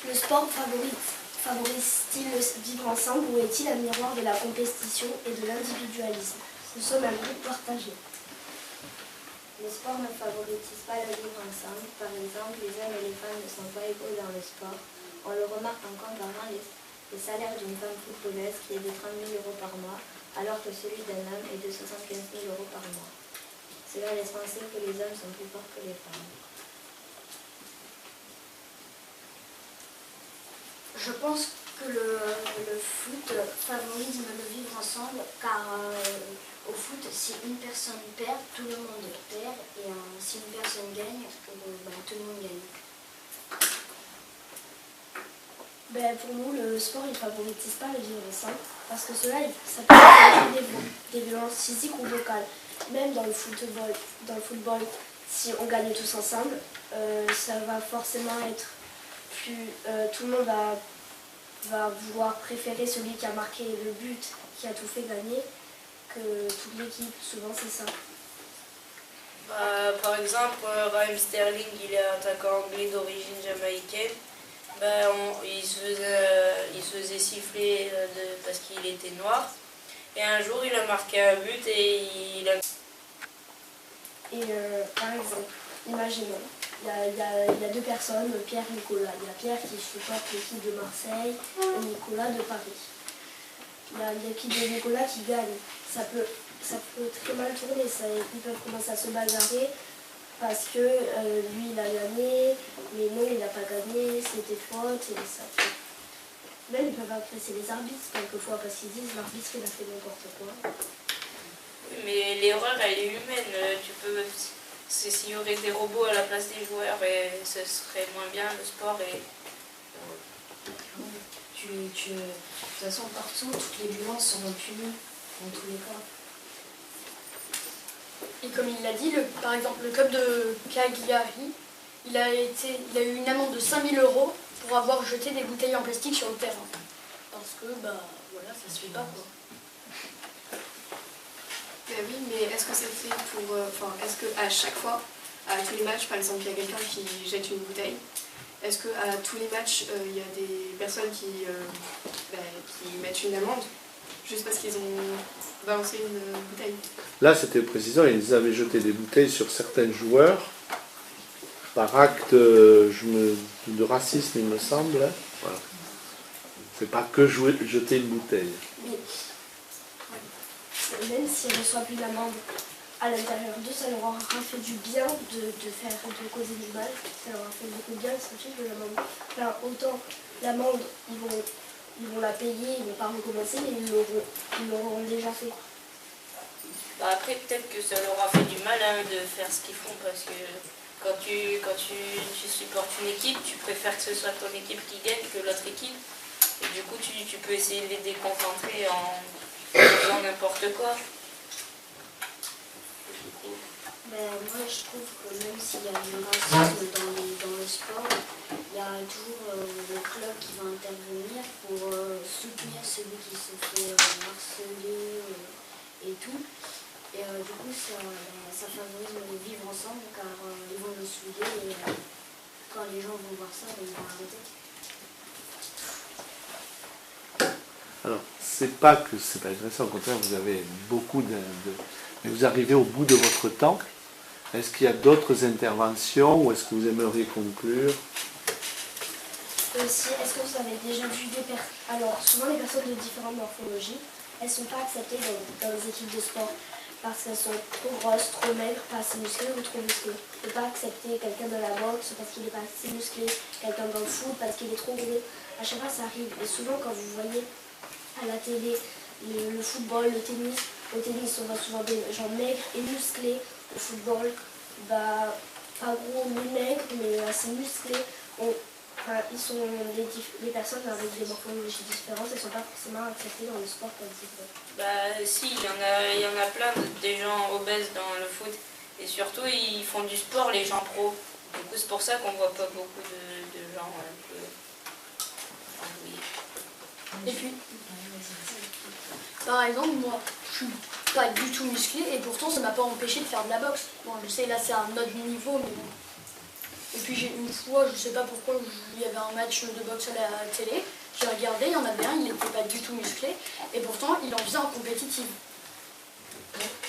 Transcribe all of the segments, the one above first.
Le sport favorise-t-il le vivre ensemble ou est-il un miroir de la compétition et de l'individualisme? Nous sommes un groupe partagé. Le sport ne favorise pas le vivre ensemble. Par exemple, les hommes et les femmes ne sont pas égaux dans le sport. On le remarque en comparant les salaires d'une femme footballeuse qui est de 30 000 € par mois, alors que celui d'un homme est de 75 000 € par mois. Cela laisse penser que les hommes sont plus forts que les femmes. Je pense que le foot favorise le vivre ensemble car au foot, si une personne perd, tout le monde perd et si une personne gagne, tout le monde gagne. Pour nous, le sport ne favorise pas le vivre ensemble parce que ça peut causer des violences physiques ou vocales. Même dans le football, si on gagne tous ensemble, ça va forcément être plus... tout le monde va vouloir préférer celui qui a marqué le but, qui a tout fait gagner, que toute l'équipe. Souvent, c'est ça. Par exemple, Raheem Sterling, il est attaquant anglais d'origine jamaïcaine. Il se faisait siffler parce qu'il était noir. Et un jour, il a marqué un but et il a... Par exemple, imaginons, il y a deux personnes, Pierre et Nicolas. Il y a Pierre qui supporte l'équipe de Marseille et Nicolas de Paris. Il y a l'équipe de Nicolas qui gagne. Ça peut très mal tourner. Ils peuvent commencer à se bagarrer parce que lui il a gagné, mais non il n'a pas gagné, c'était faute et ça. Même ils peuvent agresser les arbitres quelquefois parce qu'ils disent l'arbitre il a fait n'importe quoi. Mais l'erreur elle est humaine. S'il y aurait des robots à la place des joueurs, ce serait moins bien le sport. De toute façon, partout, toutes les violences seront punies dans tous les cas. Et comme il l'a dit, par exemple, le club de Cagliari, il a eu une amende de 5 000 € pour avoir jeté des bouteilles en plastique sur le terrain. Parce que, voilà, ça se fait pas, quoi. Oui, mais est-ce que c'est fait pour... est-ce qu'à chaque fois, à tous les matchs, par exemple, il y a quelqu'un qui jette une bouteille, est-ce qu'à tous les matchs, il y a des personnes qui mettent une amende juste parce qu'ils ont balancé une bouteille? Là, c'était précisant, ils avaient jeté des bouteilles sur certains joueurs par acte de racisme, il me semble. Voilà. C'est pas que jeter une bouteille. Mais même s'ils ne reçoivent plus l'amende à l'intérieur d'eux, ça leur aura fait du bien de causer du mal. Ça leur a fait beaucoup de bien, ils s'en fichent de l'amende. Enfin, autant l'amende, ils vont la payer, ils ne vont pas recommencer, mais ils l'auront déjà fait. Après, peut-être que ça leur a fait du mal de faire ce qu'ils font parce que quand tu supportes une équipe, tu préfères que ce soit ton équipe qui gagne que l'autre équipe. Et du coup, tu peux essayer de les déconcentrer en faisant n'importe quoi. Moi, je trouve que même s'il y a du racisme dans le sport, il y a toujours le club qui va intervenir pour soutenir celui qui se fait harceler et tout. Et du coup, ça favorise le vivre ensemble car ils vont le souder et quand les gens vont voir ça, ils vont arrêter. Alors, c'est pas que c'est agressant, au contraire, vous avez beaucoup mais vous arrivez au bout de votre temps. Est-ce qu'il y a d'autres interventions ou est-ce que vous aimeriez conclure? Aussi, est-ce que vous avez déjà vu des personnes... Alors, souvent les personnes de différentes morphologies, elles ne sont pas acceptées dans les équipes de sport parce qu'elles sont trop grosses, trop maigres, pas assez musclées ou trop musclées. On ne peut pas accepter quelqu'un de la boxe parce qu'il n'est pas assez musclé, quelqu'un dans le foot parce qu'il est trop gros. À chaque fois, ça arrive. Et souvent, quand vous voyez à la télé le football, le tennis, au tennis, on voit souvent des gens maigres et musclés. Au football, pas gros ni maigres, mais assez musclés. Ils sont des personnes avec des morphologies différentes, elles ne sont pas forcément acceptées dans le sport comme c'est. Si, il y en a plein des gens obèses dans le foot. Et surtout, ils font du sport, les gens pros. Du coup, c'est pour ça qu'on voit pas beaucoup de gens un peu... Et puis, par exemple, moi, je suis pas du tout musclé et pourtant ça m'a pas empêché de faire de la boxe. Bon, je sais, là c'est un autre niveau, mais bon. Et puis une fois, je sais pas pourquoi, il y avait un match de boxe à la télé. J'ai regardé, il y en avait un, il n'était pas du tout musclé. Et pourtant, il en faisait en compétitive.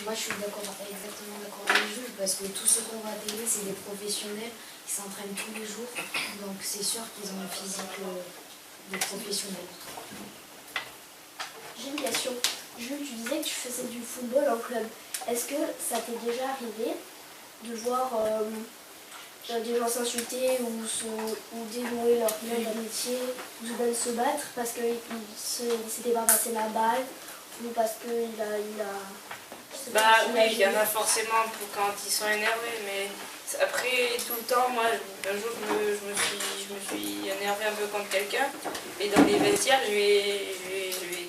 Moi, je suis exactement d'accord avec Jules, parce que tous ceux qu'on va télé, c'est des professionnels qui s'entraînent tous les jours. Donc, c'est sûr qu'ils ont un physique de professionnels. J'ai une question. Jules, tu disais que tu faisais du football en club. Est-ce que ça t'est déjà arrivé de voir des gens s'insulter ou dénouer leur lien d'amitié ou même se battre parce qu'il ne s'était pas passé la balle ou parce qu'il a je sais pas, Bah il oui, a il y en a forcément pour quand ils sont énervés, mais après tout le temps, moi, un jour je me suis énervé un peu contre quelqu'un, et dans les vestiaires, je lui ai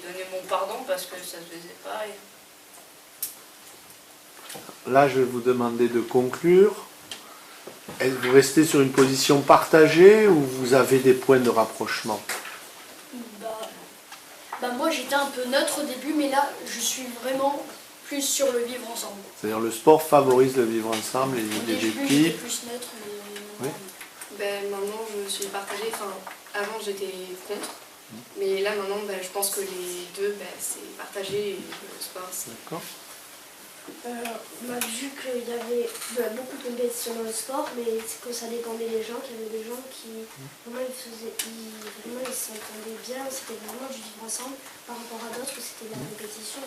donné mon pardon parce que ça se faisait pas. Là, je vais vous demander de conclure. Vous restez sur une position partagée ou vous avez des points de rapprochement? Moi, j'étais un peu neutre au début, mais là, je suis vraiment plus sur le vivre ensemble. C'est-à-dire le sport favorise le vivre ensemble, les Au idées début, j'étais d'équipe. plus neutre, mais... Oui. Ben, maintenant, je suis partagée. Enfin, avant, j'étais contre. Mais là, maintenant, ben, je pense que les deux, ben, c'est partagé. Et le sport, c'est... D'accord. On a vu qu'il y avait beaucoup de compétitions dans le sport, mais que ça dépendait des gens, qu'il y avait des gens qui vraiment ils s'entendaient bien, c'était vraiment du vivre ensemble par rapport à d'autres où c'était de la compétition.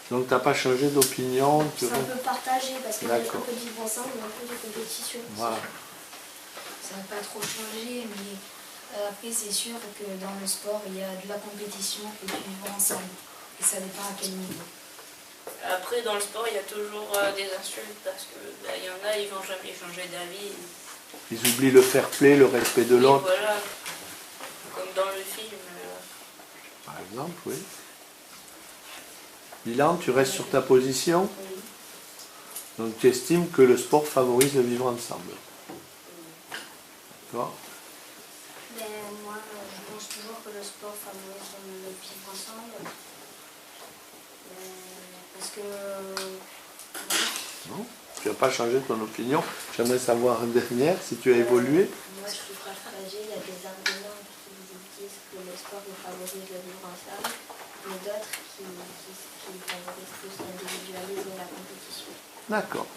Donc tu n'as pas changé d'opinion? C'est un peu partagé parce qu'il y a un D'accord. peu de vivre ensemble et un peu de compétition. Voilà. Ça n'a pas trop changé, mais après, c'est sûr que dans le sport, il y a de la compétition et du vivre ensemble. Et ça dépend à quel niveau. Après, dans le sport, il y a toujours des insultes parce que il y en a, ils vont jamais changer d'avis. Ils oublient le fair play, le respect de Oui, l'autre. voilà, comme dans le film. Par exemple, oui. Milan, tu restes sur ta position? Oui. Donc tu estimes que le sport favorise le vivre ensemble. D'accord? Ben, moi, je pense toujours que le sport favorise le vivre ensemble. Parce que... Non? Tu n'as pas changé ton opinion. J'aimerais savoir une dernière, si tu as évolué. Moi, je suis partagée. Il y a des arguments qui disent que le sport favorise le vivre ensemble, mais d'autres qui favorisent plus l'individualisme et la compétition. D'accord.